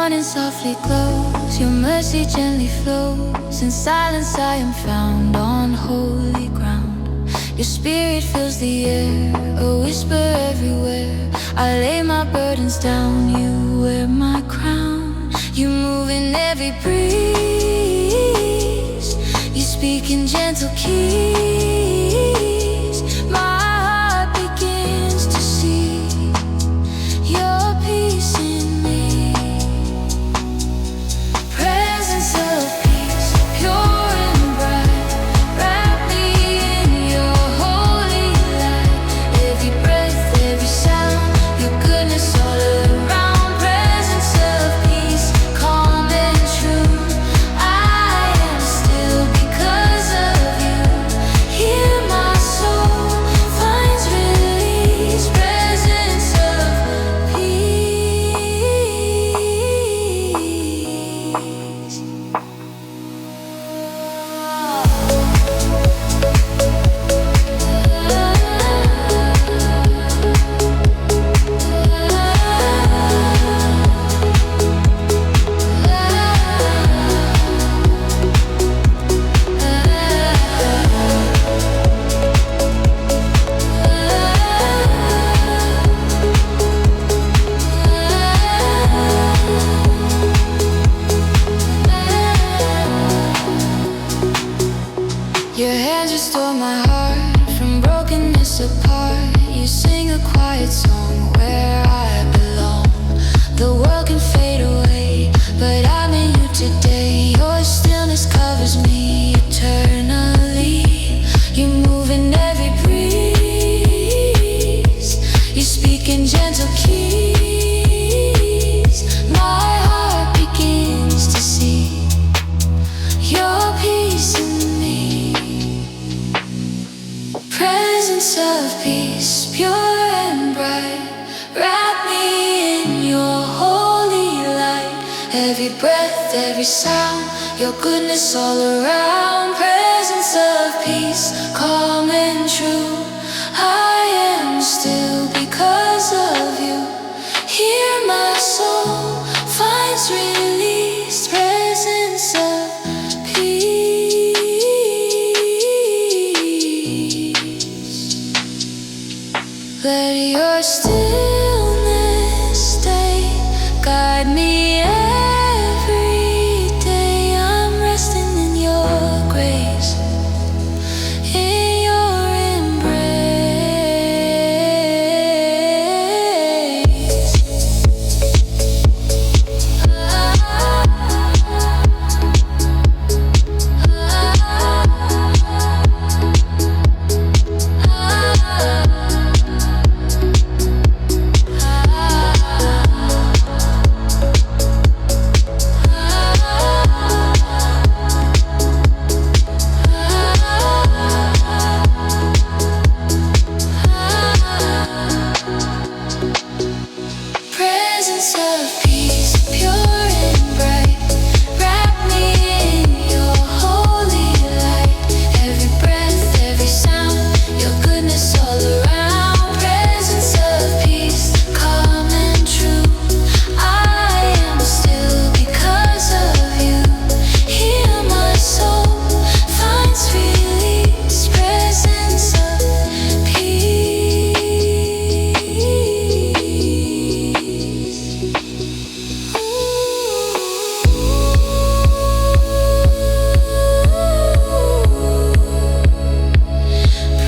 morning softly glows, your mercy gently flows. In silence I am found on holy ground. Your spirit fills the air, a whisper everywhere. I lay my burdens down, you wear my crown. You move in every breeze, you speak in gentle keys. My heart begins to see your peace in me. Presence of peace, pure and bright, wrap me in your holy light. Every breath, every sound, your goodness all around. Presence of peace, calm and true. I am still because of you. Hear my soul finds release. Presence of peace. Your hands restore my heart from brokenness apart. You sing a quiet song where I belong. The world can fade away, but I'm in you today. Your stillness covers me eternally. You move in every breeze, you speak in gentle keys. My heart begins to see your peace in me. Presence of peace, pure and bright, wrap me in your holy light. Every breath, every sound, your goodness all around. Presence of peace, calm and true. I am still because of you. Hear my soul finds release. Presence of peace. Let your stillness stay, guide me every day. I'm resting in your grace, in your embrace. Presence of peace, pure and bright, wrap me in your holy light. Every breath, every sound, your goodness all around. Presence of peace, calm and true. I am still because of you. Hear my soul finds release. Presence of peace.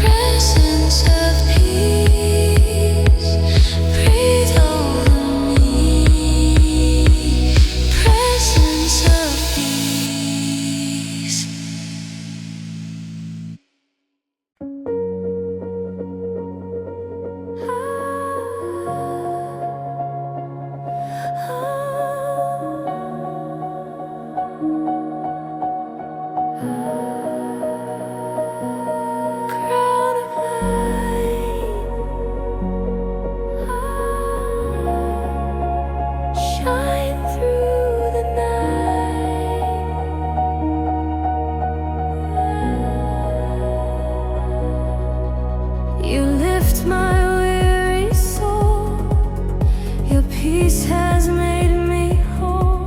Presence of peace, breathe over me. Presence of peace. Crown of light, shine through the night. You lift my weary soul, your peace has made me whole.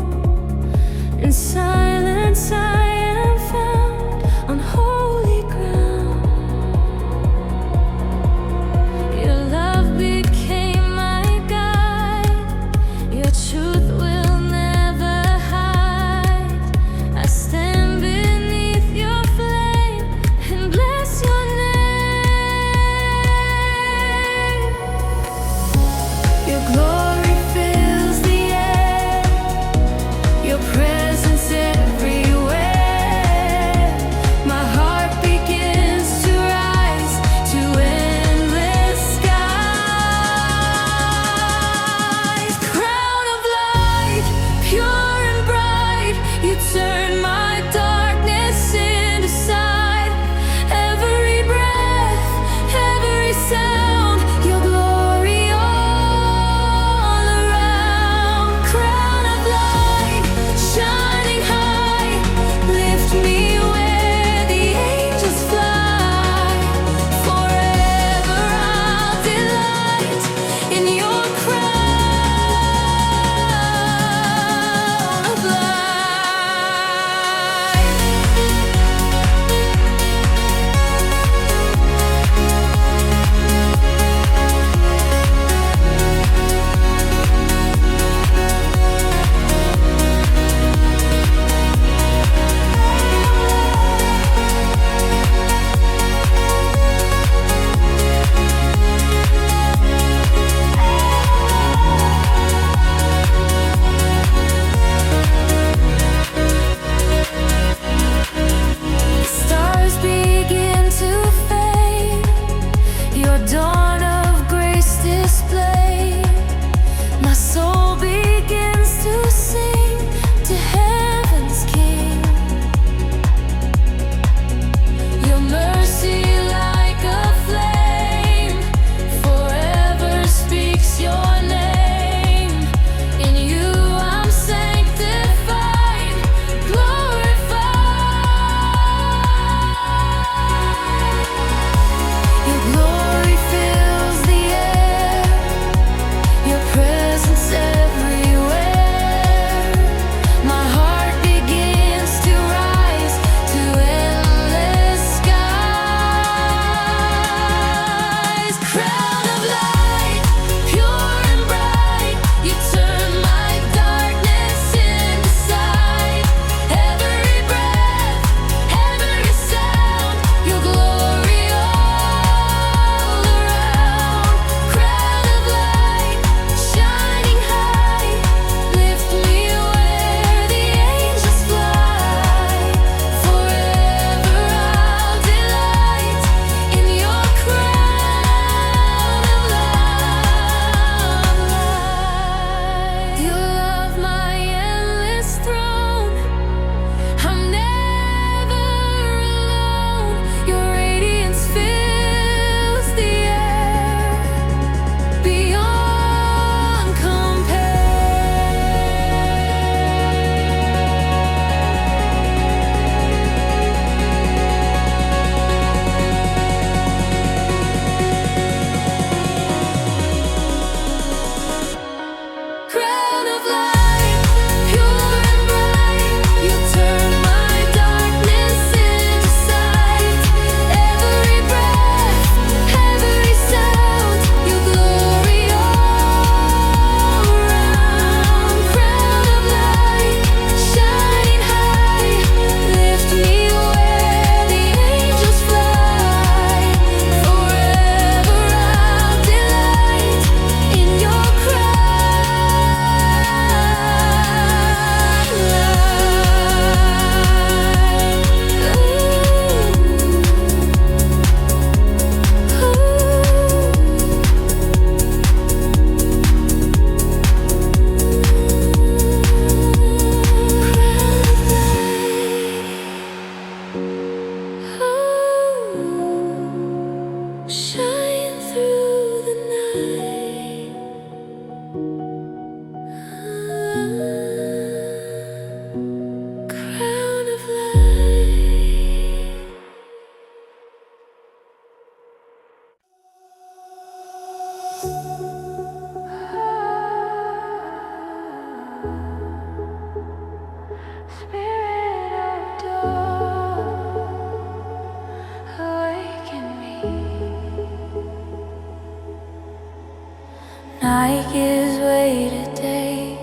day to day.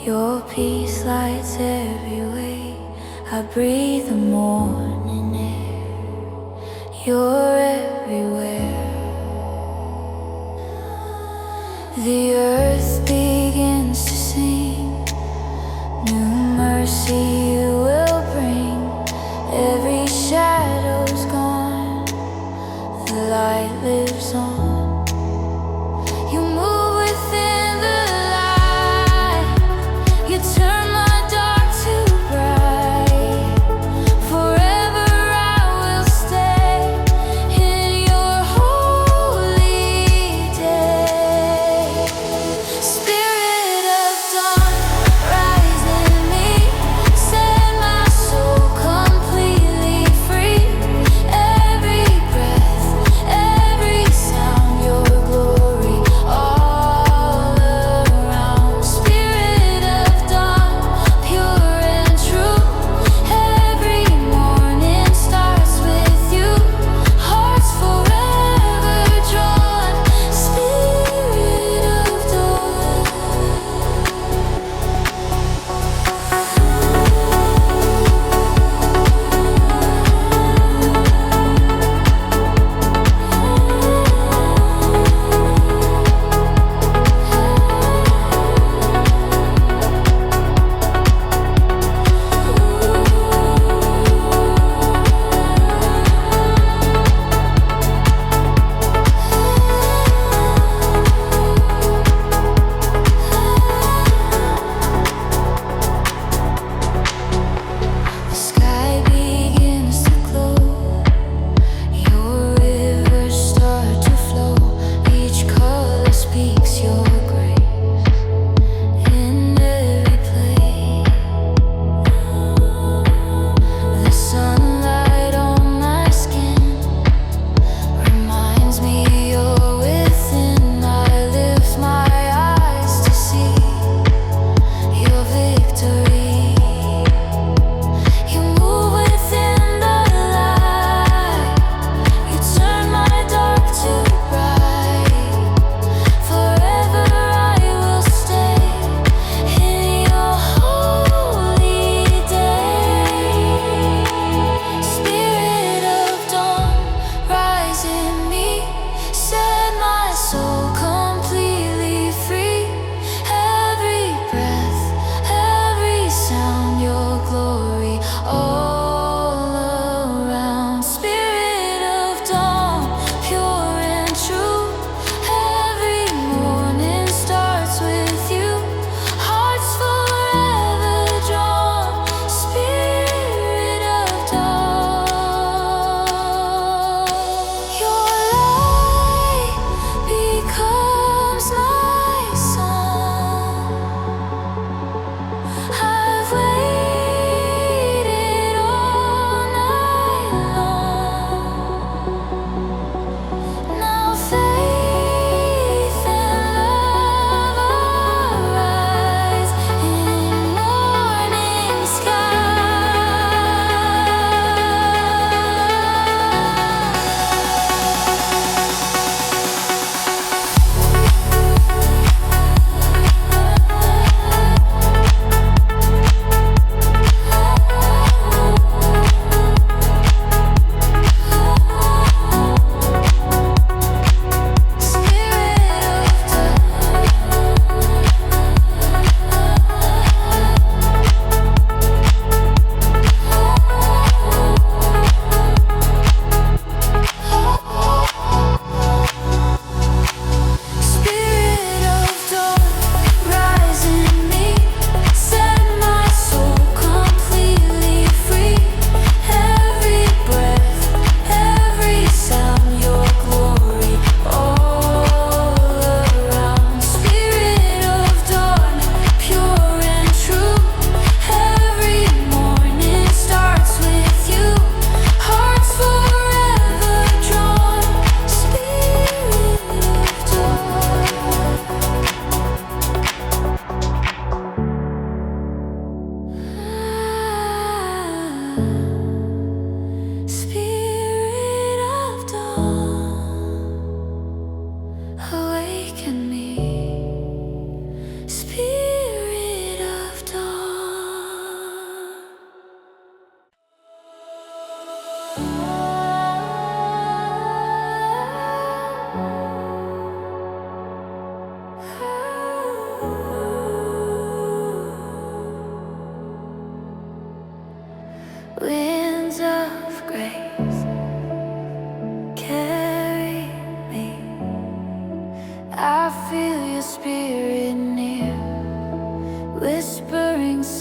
Your peace lights every way. I breathe the morning air. You're everywhere. The earth begins to sing. New mercy you will bring. Every shadow's gone. The light lives on. You move within the light. You turn my dark to bright. Forever I will stay in your holy day.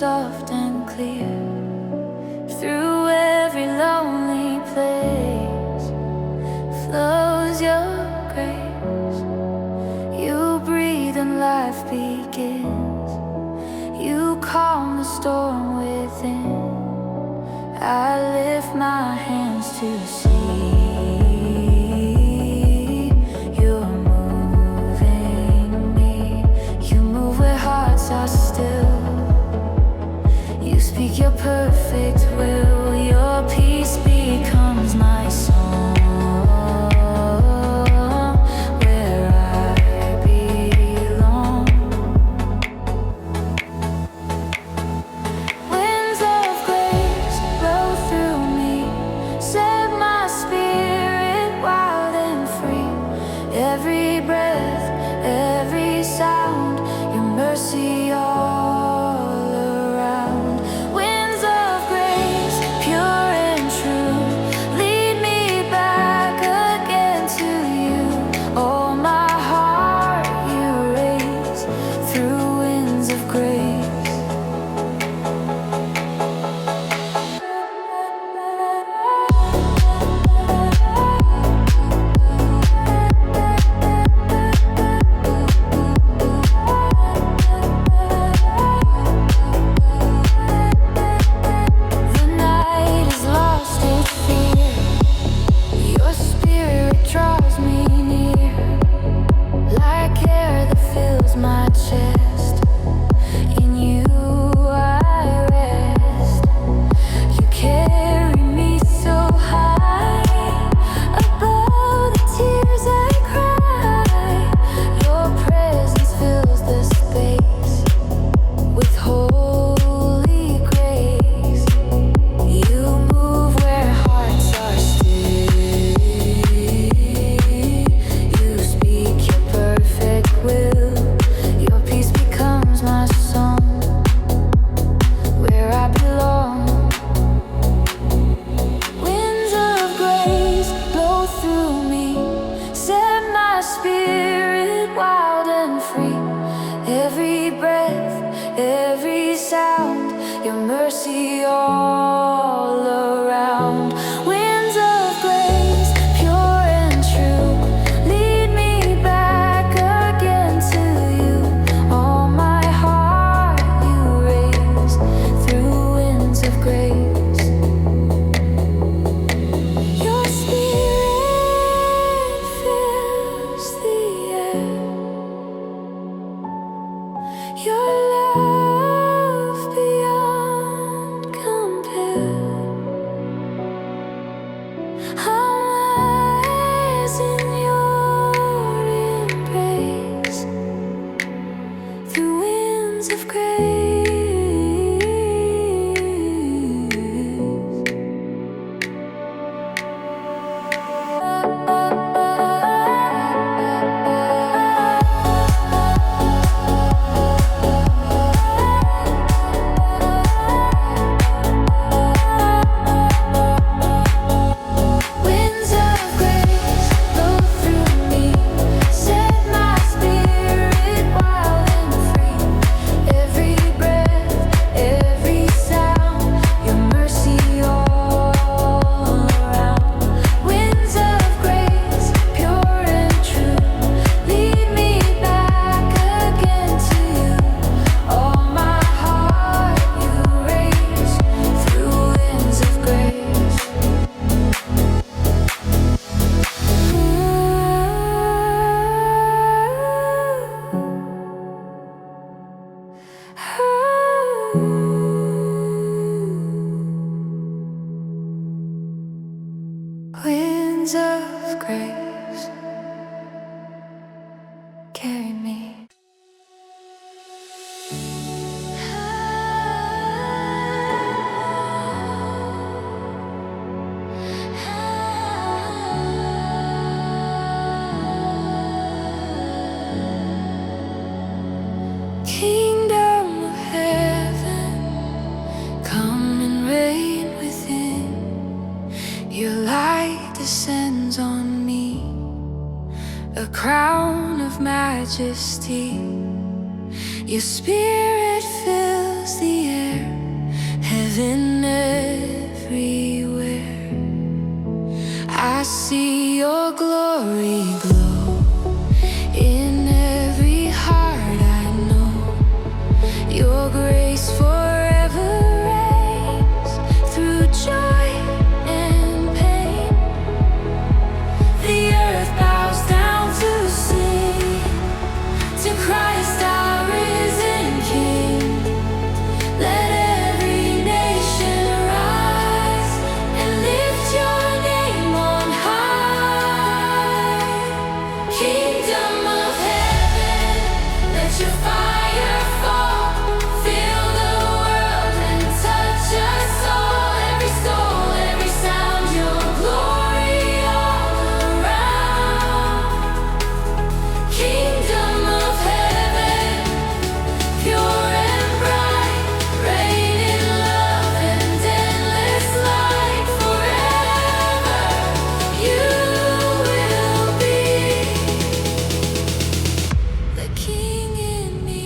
soft and clear. Through every lonely place flows your grace. You breathe and life begins. You calm the storm within. I lift my hands to see. You're moving me. You move where hearts are still. You speak your perfect will. Your peace becomes my song. Where I belong. Winds of grace blow through me. Set my spirit wild and free. Every breath, every sound, your mercy all around. Winds of grace, pure and true, lead me back again to you. Oh, my heart you raise through winds of grace. The night is lost its fear. Your spirit draws me near. Like air that fills my chest. In you I rest. You carry me so high, above the tears I cry. Your presence fills the space with holy grace. You move where hearts are still. You speak your perfect will. Your peace becomes my song. Where I belong. Winds of grace blow through me. Set my spirit wild and free. Every breath, every sound, your mercy all around. Winds of grace, pure and true, lead me back again to you. All my heart you raise through winds of grace. Your spirit fills the air. Your love beyond compare. I'm wise in your embrace. Through winds of grace. Winds of grace blow through me. Set my spirit wild and free. Every breath, every sound, your mercy all around. Winds of grace, pure and true, lead me back again to you. All my heart you raise through winds of grace. Winds of grace carry me. Kingdom of heaven, come and reign within. Your light descends on me, a crown of majesty. Your spirit fills the air. living everywhere. I see your glory glow in every heart I know. Your grace forever reigns through joy and pain. The earth bows down to sing to Christ our risen King. Let every nation rise and lift your name on high. Kingdom of heaven, let your fire fall, fill the world and touch us all. Every soul, every sound, your glory all around. Kingdom of heaven, pure and bright, reign in love and endless light. Forever you will be the King in me.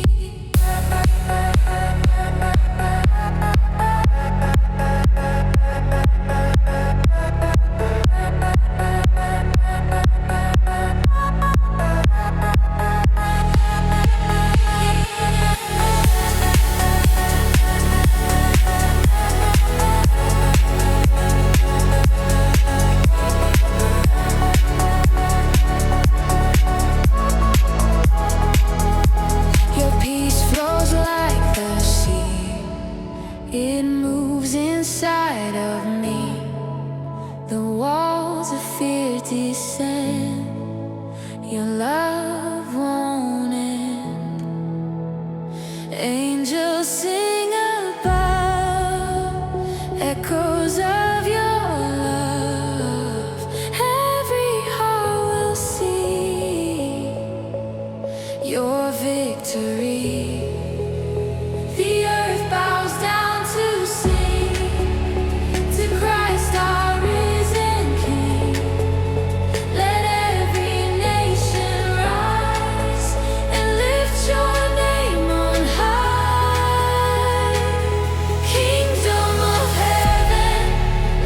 Your peace flows like the sea. It moves inside of me. The walls of fear descend. Your love won't end. Angels sing above, echoes of your love. Every heart will see your victory. The earth bows down to sing to Christ our risen King. Let every nation rise and lift your name on high. Kingdom of heaven,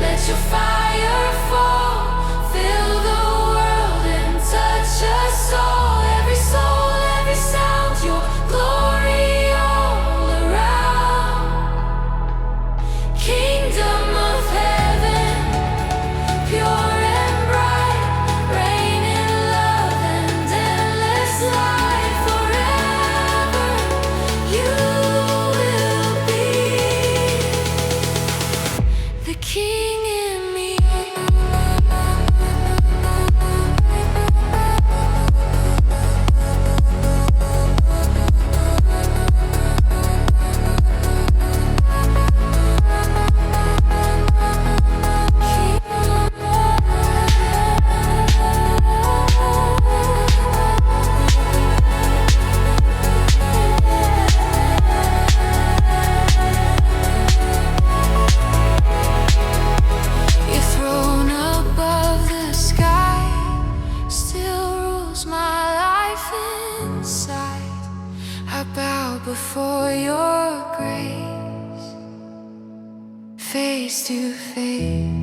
let your fire fall, fill the world and touch us all. Every soul, every sound, your glory all around. Kingdom of heaven, pure and bright, reign in love and endless light. Forever you will be the King in me. Your throne above the sky still rules my life inside. I bow before your grace, face to face.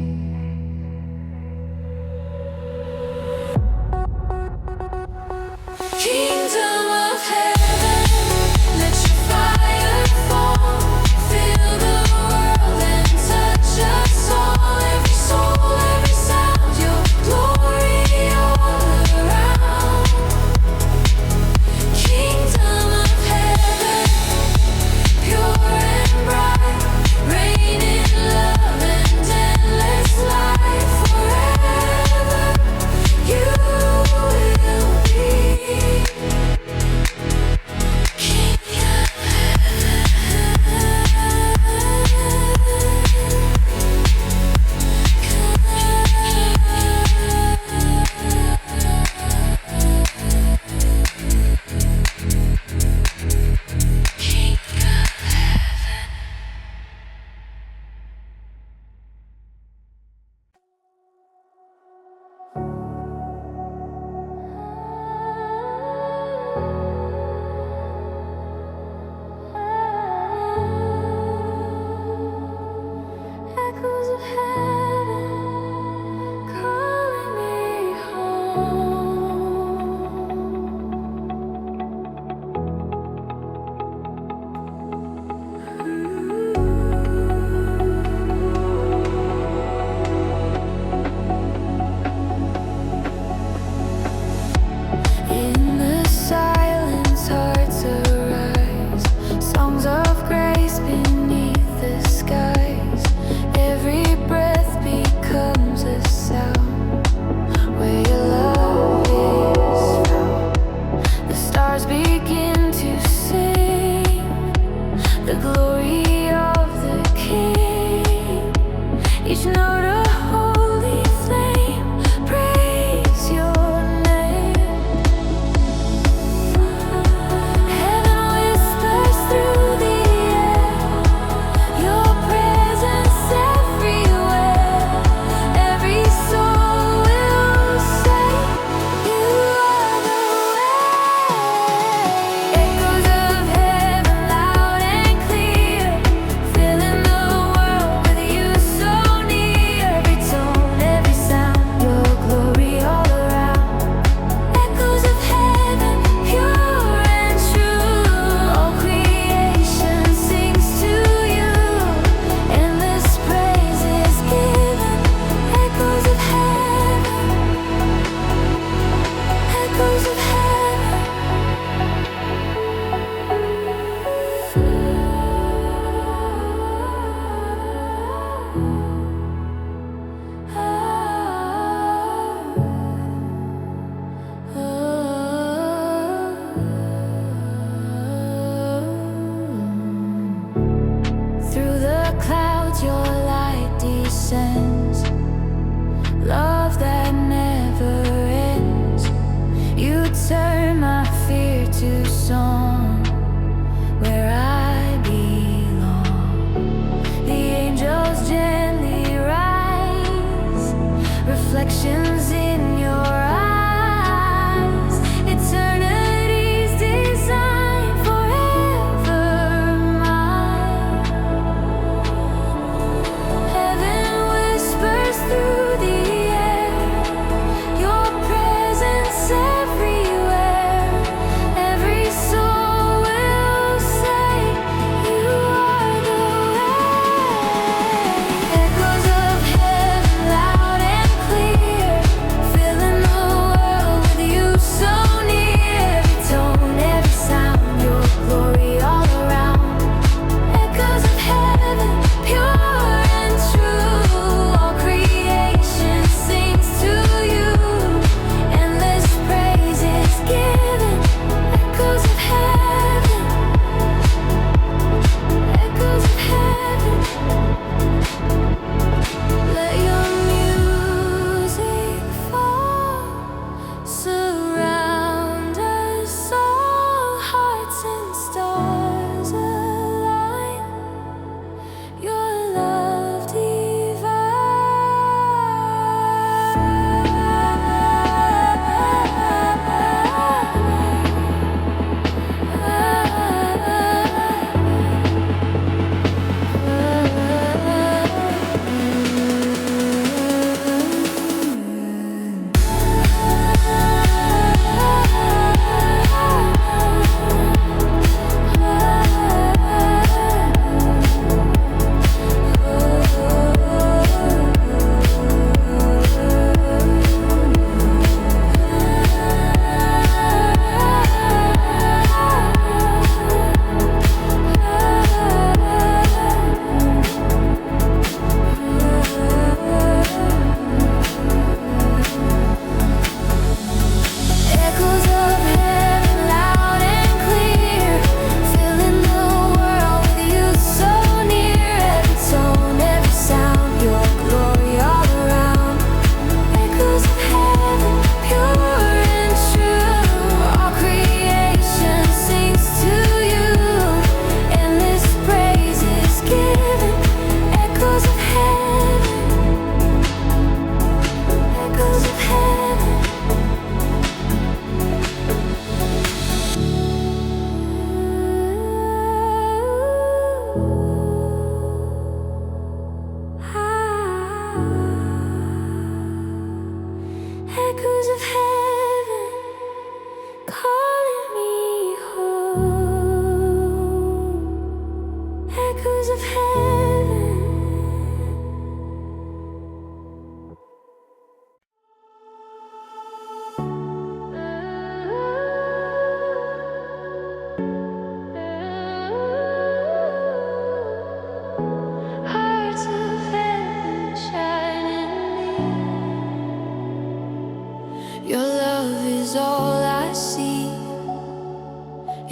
Kingdom of heaven, let your fire fall, fill the world and touch us all. Every soul, every sound, your glory all around. Kingdom of heaven, pure and bright, reign in love and endless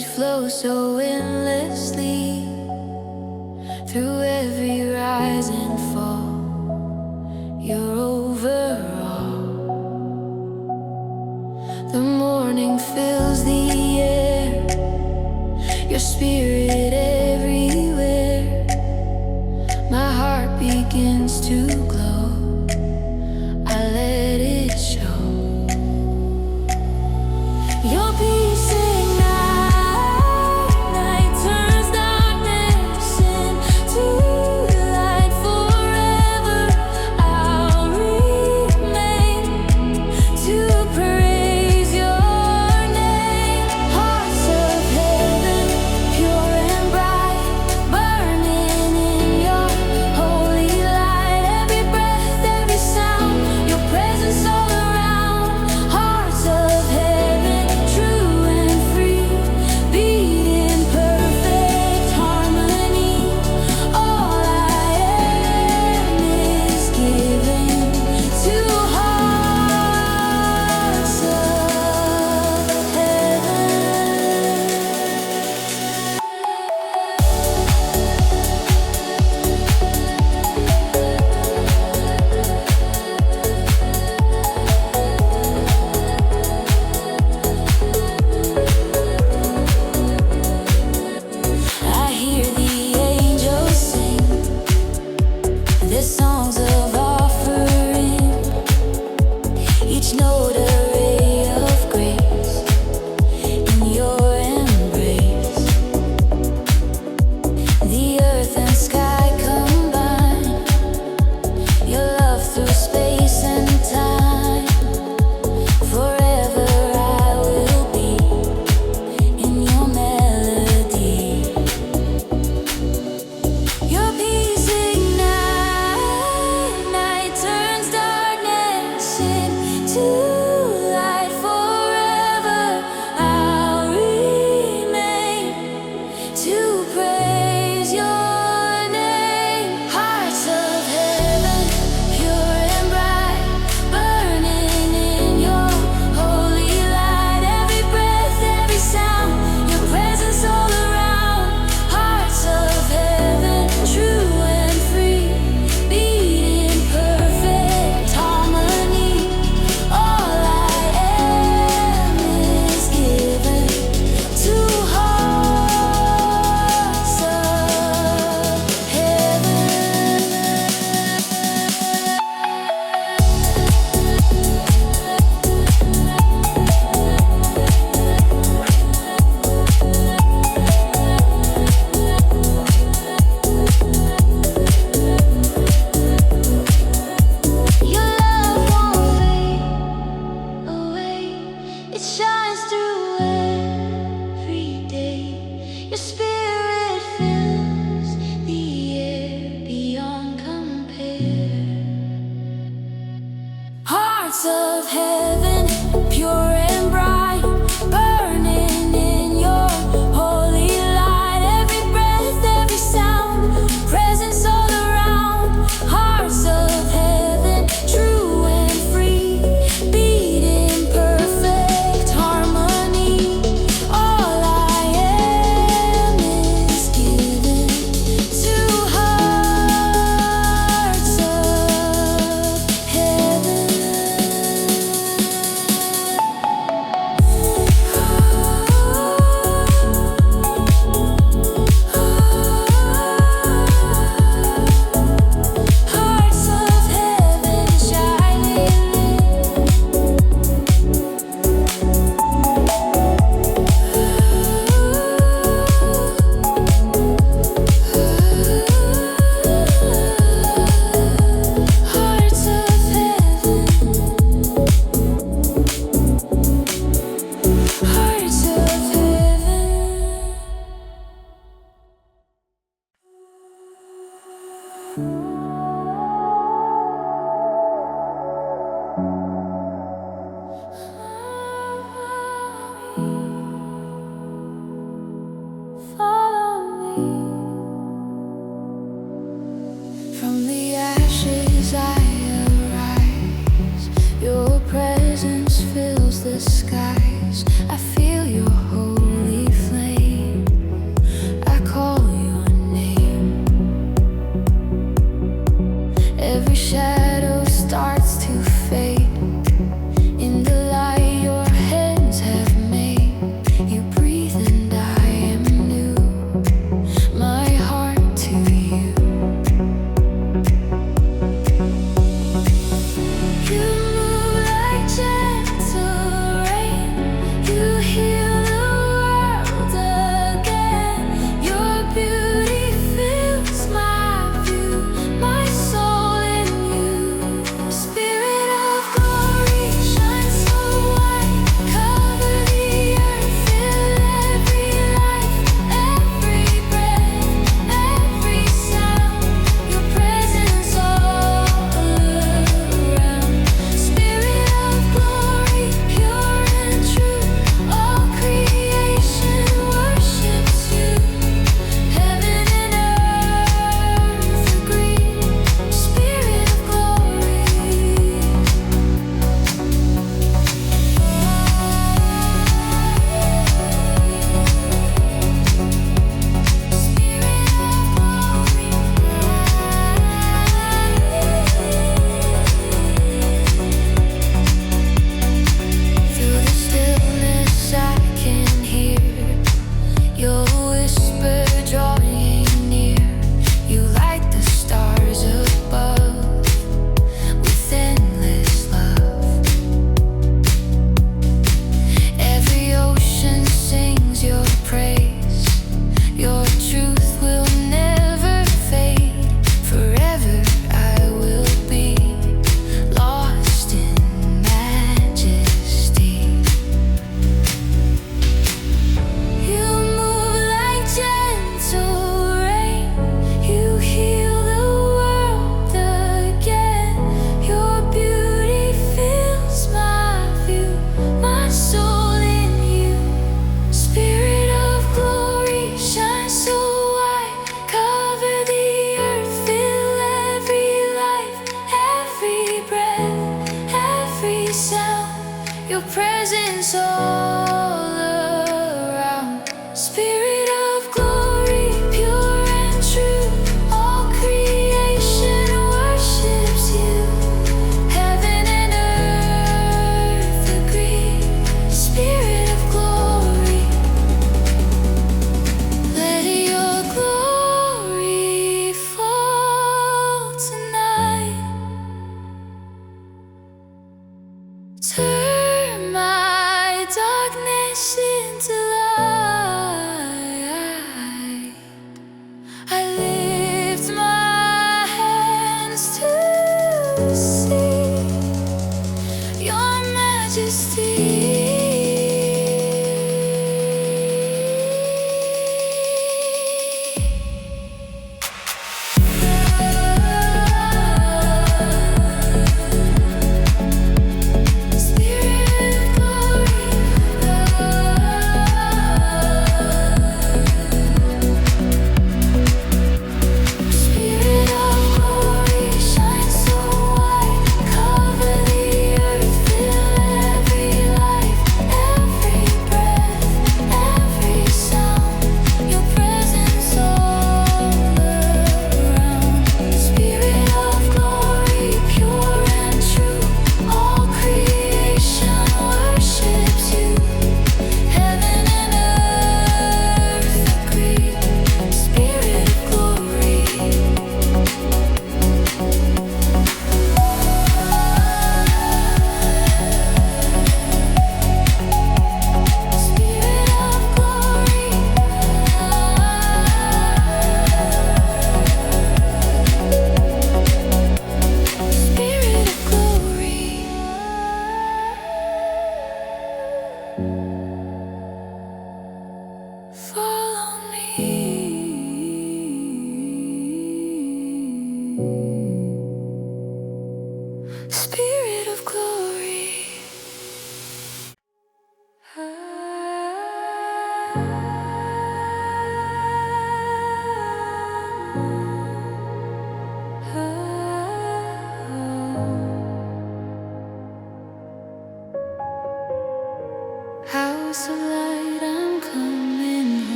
It flows so endlessly through every rise and fall. You're overall. The morning fills the air, your spirit everywhere. My heart begins to glow, I let it show. Your peace ignite, night turns darkness into light. Forever I'll remain to praise your name. Hearts of heaven, pure and bright, burning in your holy light. Every breath, every sound, your presence all around. Hearts of heaven, true and free, beat in perfect harmony. All I am is given to hearts of heaven. I hear the angels sing their songs of offering, each note a ray of grace in your embrace. The earth and sky combine, your love through space and time. Forever I will be in your melody. Your peace ignite, night turns darkness into light. Forever I'll remain to praise your name. Hearts of heaven, pure and bright, burning in your holy light. Every breath, every sound, your presence all around. Hearts of heaven, true and free, beat in perfect harmony. All I am is given to hearts of heaven. Your love won't fade away, it shines through every day. Your spirit fills the air beyond compare. Hearts of heaven, pure and bright, burning in your holy light. Every breath, every sound, presence all around. Hearts of heaven, true and free, beat in perfect harmony. All I am is given to hearts of heaven. Hearts of heaven shining. Hearts of heaven. Hearts of heaven. Follow me. From the ashes I arise, your presence fills the skies. I feel your holy flame.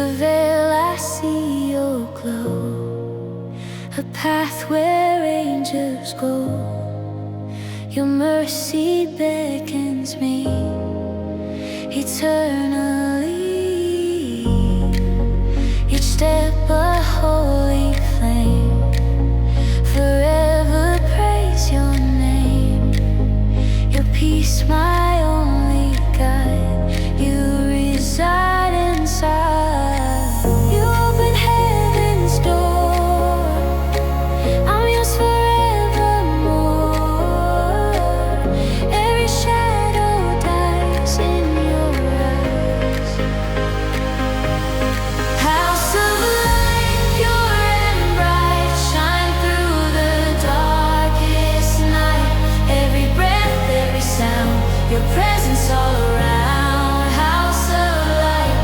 the veil I see your glow, a path where angels go. Your mercy beckons me eternally. Each step a holy flame, forever praise your name. Your peace my only guide, you reside inside. You open heaven's door, I'm yours forevermore. Every shadow dies in your eyes. House of light, pure and bright, shine through the darkest night. Every breath, every sound, your presence all around. House of light,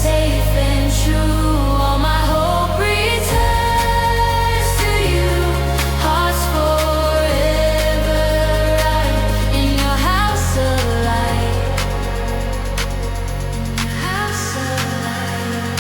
safe and true, all my hope returns to you. Hearts forever right in your house of light. In your house of light.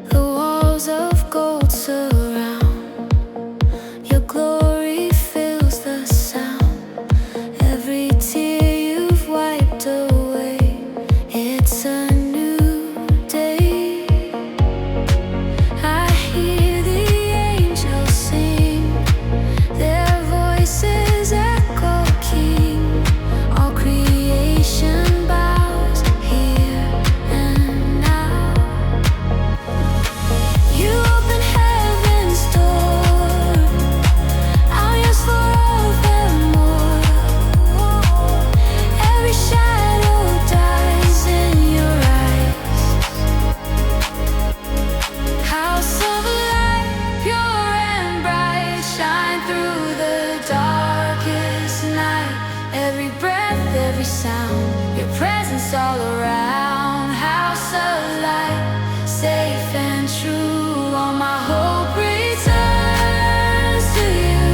The walls of gold surround, your glory fills the sound. Every tear you've wiped away, it's a new day. I hear the angels sing, their voices echo King. All creation bows here and now. You open heaven's door, I'm yours forevermore. Every shadow dies in your eyes. House of light, pure and bright, shine through the darkest night. Every breath, every sound, your presence all around. House of light, safe and true, all my hope returns to you.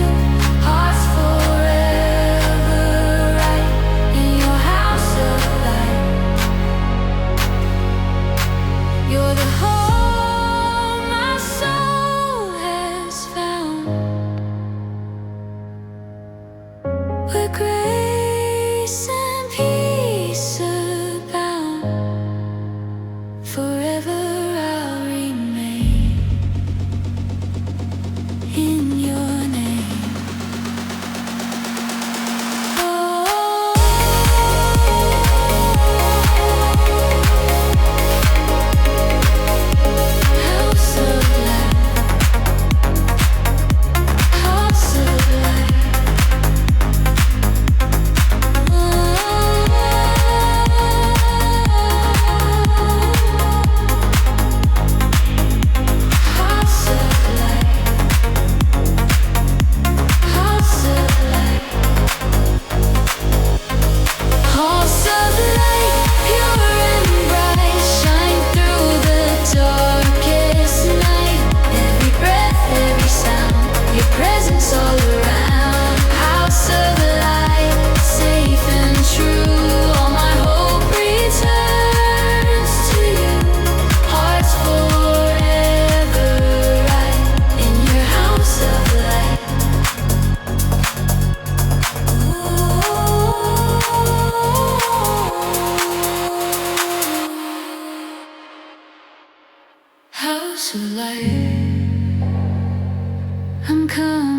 Hearts forever right in your house of light. You're the home my soul has found, where grace and peace abound. Forever I'll remain in your name. House of light, house of light. House of light, house of light. House of light, pure and bright, shine through the darkest night. Every breath, every sound, your presence all around. House of light, safe and true, all my hope returns to you. Hearts forever right in your house of light. House of light, I'm coming.